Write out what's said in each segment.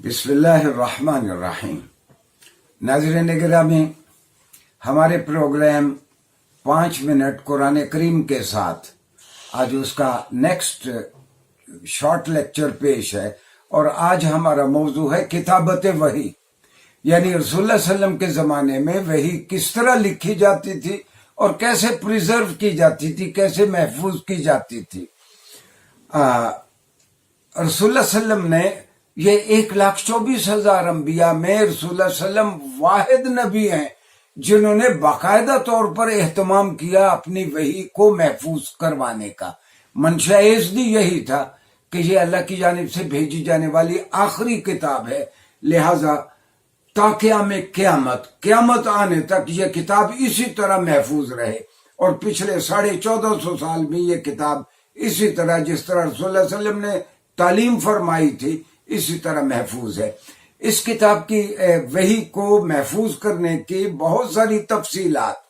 बिस्मिल्लाहिर्रहमानिर्रहीम। नाज़रीन गिरामी, हमारे प्रोग्राम 5 मिनट कुरान करीम के साथ आज उसका नेक्स्ट शॉर्ट लेक्चर पेश है। और आज हमारा मौजू है किताबत वही, यानी रसूलुल्लाह सल्लल्लाहु अलैहि वसल्लम के ज़माने में वही किस तरह लिखी जाती थी और कैसे प्रिजर्व की जाती थी, कैसे महफूज की जाती थी। रसूलुल्लाह सल्लल्लाहु अलैहि वसल्लम ने ये 1,24,000 अंबिया में रसूलुल्लाह सल्लल्लाहु अलैहि वसल्लम वाहिद नबी हैं जिन्होंने बाकायदा तौर पर एहतमाम किया अपनी वही को महफूज करवाने का। मंशा इज़्दी यही था कि ये अल्लाह की जानिब से भेजी जाने वाली आखिरी किताब है, लिहाजा ताक़याम क़यामत आने तक ये किताब इसी तरह महफूज रहे। और पिछले 1450 साल में ये किताब इसी तरह, जिस तरह रसूलुल्लाह सल्लल्लाहु अलैहि वसल्लम ने तालीम फरमाई थी, इसी तरह महफूज है। इस किताब की वही को महफूज करने की बहुत सारी तफसीलात,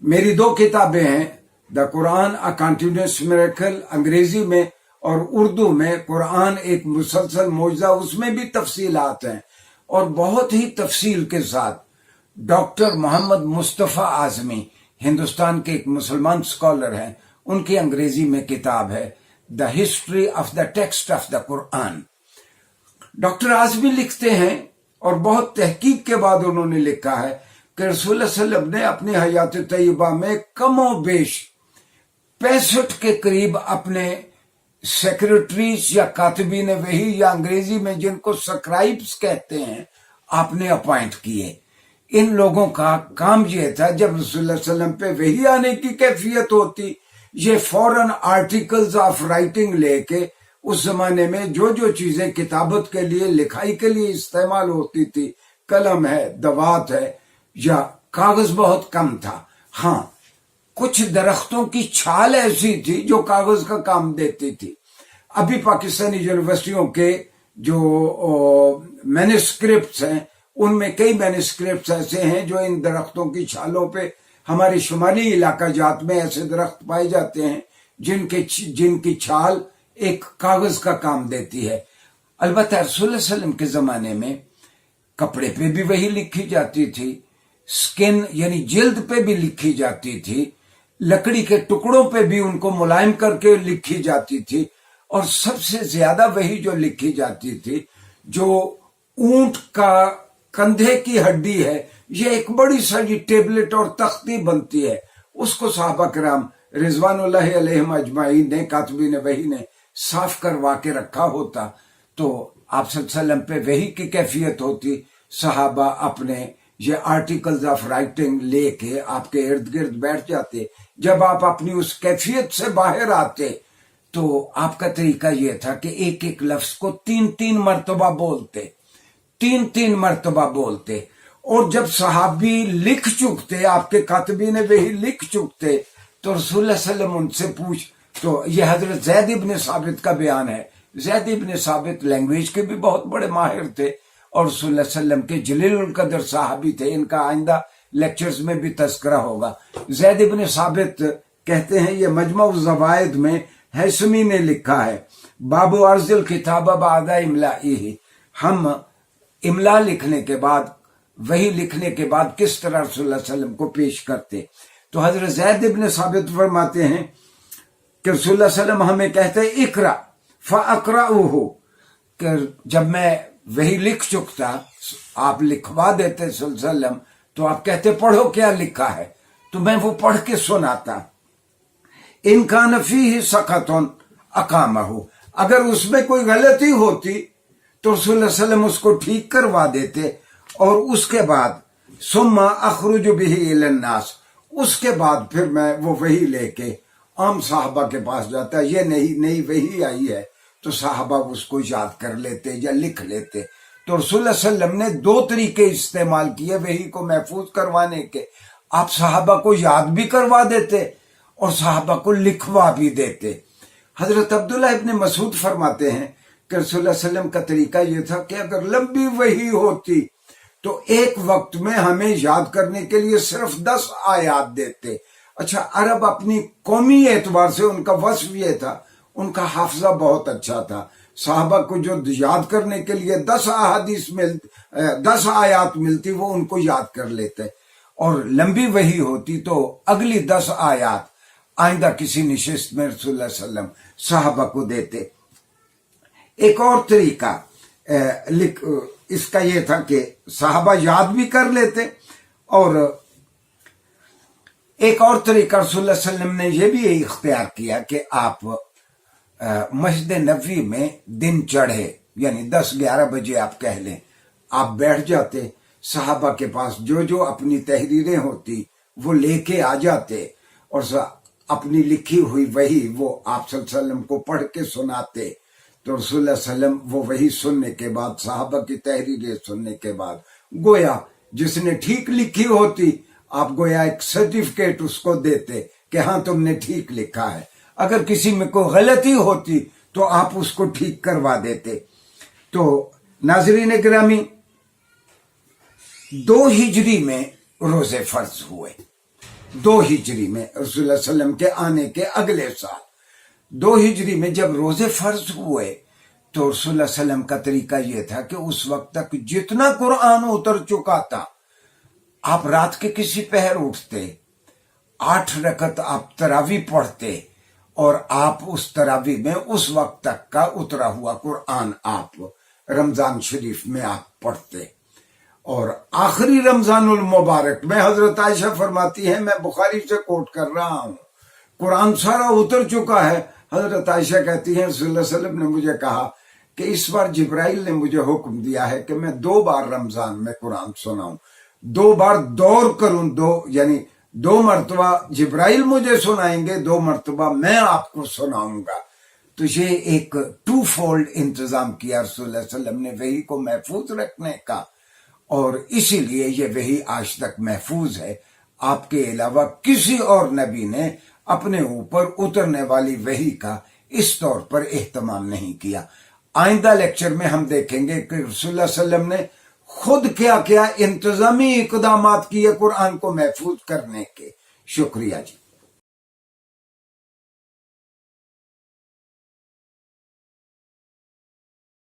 मेरी 2 किताबें हैं, the Quran a continuous miracle अंग्रेजी में और उर्दू में कुरान एक मुसलसल मौजज़ा, उसमें भी तफसीलात हैं। और बहुत ही तफसील के साथ डॉक्टर मोहम्मद मुस्तफ़ा आज़मी, हिंदुस्तान के एक मुसलमान स्कॉलर हैं, उनकी अंग्रेजी में किताब है the history of the text of the Quran. Doctor Azmi लिखते हैं और बहुत तहकीक के बाद उन्होंने लिखा है कि रसूलुल्लाह सल्लल्लाहु अलैहि वसल्लम ने अपनी हयात तय्यबा में कमो बेश 65 के करीब अपने सेक्रेटरीज या कातिबीन वही, या अंग्रेजी में जिनको स्क्राइब्स कहते हैं, आपने अपॉइंट किए। इन लोगों का काम यह था, जब रसूलुल्लाह सल्लल्लाहु अलैहि वसल्लम पे वही आने की कैफियत होती, ये फौरन आर्टिकल्स ऑफ राइटिंग लेके उस जमाने में जो जो चीजें किताबत के लिए, लिखाई के लिए इस्तेमाल होती थी, कलम है, दवात है, या कागज बहुत कम था। हाँ, कुछ दरख्तों की छाल ऐसी थी जो कागज का काम देती थी। अभी पाकिस्तानी यूनिवर्सिटियों के जो मैन्युस्क्रिप्ट्स हैं, उनमें कई मैन्युस्क्रिप्ट्स ऐसे हैं जो इन दरख्तों की छालों पे, हमारे शुमाली इलाका जात में ऐसे दरख्त पाए जाते हैं जिनकी छाल एक कागज का काम देती है। अलबत्ता रसूलुल्लाह सल्लल्लाहु अलैहि वसल्लम के जमाने में कपड़े पे भी वही लिखी जाती थी, स्किन यानी जिल्द पे भी लिखी जाती थी, लकड़ी के टुकड़ों पे भी उनको मुलायम करके लिखी जाती थी। और सबसे ज्यादा वही जो लिखी जाती थी, जो ऊंट का कंधे की हड्डी है, ये एक बड़ी सारी टेबलेट और तख्ती बनती है, उसको सहाबा किराम रिजवानुल्लाहि अलैहिम अजमाइन ने, कातिबीन वही ने साफ करवा के रखा होता तो आप सल्लल्लाहु अलैहि वसल्लम पे वही की कैफियत होती। सहाबा अपने ये आर्टिकल्स ऑफ राइटिंग लेके आपके इर्द गिर्द बैठ जाते। जब आप अपनी उस कैफियत से बाहर आते तो आपका तरीका यह था कि एक एक लफ्ज को 3-3 मरतबा बोलते, 3-3 मरतबा बोलते। और जब सहाबी लिख चुकते, आपके कातिबीन वही लिख चुकते, तो रसूलुल्लाह सल्लल्लाहु अलैहि वसल्लम उनसे पूछ, तो यह हजरत ज़ैद इब्न साबित का बयान है। ज़ैद इब्न साबित लैंग्वेज के भी बहुत बड़े माहिर थे और रसूलुल्लाह सल्लल्लाहु अलैहि वसल्लम के जलीलुल कदर साहबी थे। इनका आइंदा लेक्चर्स में भी तस्करा होगा। ज़ैद इब्न साबित कहते हैं, ये मजमू ज़वाइद में हैसमी ने लिखा है, बाबू अर्ज़िल किताबा बादा इमलाइही, हम इमला लिखने के बाद, वही लिखने के बाद किस तरह रसूलुल्लाह सल्लल्लाहु अलैहि वसल्लम को पेश करते। तो हजरत ज़ैद इब्न साबित फरमाते हैं कि रसूलुल्लाह सल्लल्लाहु अलैहि वसल्लम हमें कहते हैं इकरा फ़अक़रऊहु, कि जब मैं वही लिख चुकता, आप लिखवा देते सल्लल्लाहु अलैहि वसल्लम, तो आप कहते पढ़ो क्या लिखा है, तो मैं वो पढ़ के सुनाता। इन कान फीही सकतुन अकामहु, अगर उसमें कोई गलती होती तो रसूलुल्लाह सल्लल्लाहु अलैहि वसल्लम उसको ठीक करवा देते। और उसके बाद सुम्मा अखरुजु बिही इलन नास, उसके बाद फिर मैं वो वही लेके आम साहबा के पास जाता। ये नई वही आई है तो साहबा उसको याद कर लेते या लिख लेते। तो रसूलुल्लाह सल्लल्लाहु अलैहि वसल्लम ने 2 तरीके इस्तेमाल किए वही को महफूज करवाने के। आप साहबा को याद भी करवा देते और साहबा को लिखवा भी देते। हजरत अब्दुल्लाह इब्न मसूद फरमाते हैं कि रसूलुल्लाह सल्लल्लाहु अलैहि वसल्लम का तरीका यह था कि अगर लंबी वही होती तो एक वक्त में हमें याद करने के लिए सिर्फ 10 आयात देते। अच्छा, अरब अपनी कौमी एतबार से उनका वस्फ ये था, उनका हाफजा बहुत अच्छा था। صحابہ کو جو یاد کرنے کے لیے 10 آیات ملتی وہ ان کو یاد کر لیتے، اور لمبی وحی ہوتی تو اگلی 10 آیات آئندہ کسی نشست میں رسول اللہ صلی اللہ علیہ وسلم صحابہ کو دیتے۔ ایک اور طریقہ اس کا یہ تھا کہ صحابہ یاد بھی کر لیتے، اور ایک اور طریقہ رسول اللہ صلی اللہ علیہ وسلم نے یہ بھی اختیار کیا کہ آپ مسجد نبوی میں دن چڑھے یعنی 10-11 بجے آپ کہہ لیں، آپ بیٹھ جاتے، صحابہ کے پاس جو اپنی تحریریں ہوتی وہ لے کے آ جاتے، اور اپنی لکھی ہوئی وحی وہ آپ صلی اللہ علیہ وسلم کو پڑھ کے سناتے، تو رسول اللہ صلی اللہ علیہ وسلم وہ وحی سننے کے بعد، صحابہ کی تحریریں سننے کے بعد، گویا جس نے ٹھیک لکھی ہوتی آپ گویا ایک سرٹیفکیٹ اس کو دیتے کہ ہاں تم نے ٹھیک لکھا ہے، اگر کسی میں کوئی غلطی ہوتی تو آپ اس کو ٹھیک کروا دیتے۔ تو ناظرین گرامی، 2 ہجری میں روزے فرض ہوئے، 2 ہجری میں رسول اللہ صلی اللہ علیہ وسلم کے آنے کے اگلے سال 2 ہجری میں جب روزے فرض ہوئے تو رسول اللہ صلی اللہ علیہ وسلم کا طریقہ یہ تھا کہ اس وقت تک جتنا قرآن اتر چکا تھا، آپ رات کے کسی پہر اٹھتے، 8 رکعت آپ تراویح پڑھتے، اور آپ اس تراویح میں اس وقت تک کا اترا ہوا قرآن آپ رمضان شریف میں آپ پڑھتے۔ اور آخری رمضان المبارک میں حضرت عائشہ فرماتی ہیں، میں بخاری سے کوٹ کر رہا ہوں، قرآن سارا اتر چکا ہے، حضرت عائشہ کہتی ہیں رسول اللہ صلی اللہ علیہ وسلم نے مجھے کہا کہ اس بار جبرائیل نے مجھے حکم دیا ہے کہ میں 2 بار رمضان میں قرآن سناؤں، 2 بار دور کروں، یعنی 2 مرتبہ جبرائیل مجھے سنائیں گے، 2 مرتبہ میں آپ کو سناؤں گا۔ تو یہ ایک 2 فولڈ انتظام کیا رسول اللہ صلی اللہ علیہ وسلم نے وحی کو محفوظ رکھنے کا، اور اسی لیے یہ وحی آج تک محفوظ ہے۔ آپ کے علاوہ کسی اور نبی نے اپنے اوپر اترنے والی وحی کا اس طور پر اہتمام نہیں کیا۔ آئندہ لیکچر میں ہم دیکھیں گے کہ رسول اللہ صلی اللہ علیہ وسلم نے خود کیا کیا انتظامی اقدامات کیے قرآن کو محفوظ کرنے کے۔ شکریہ جی۔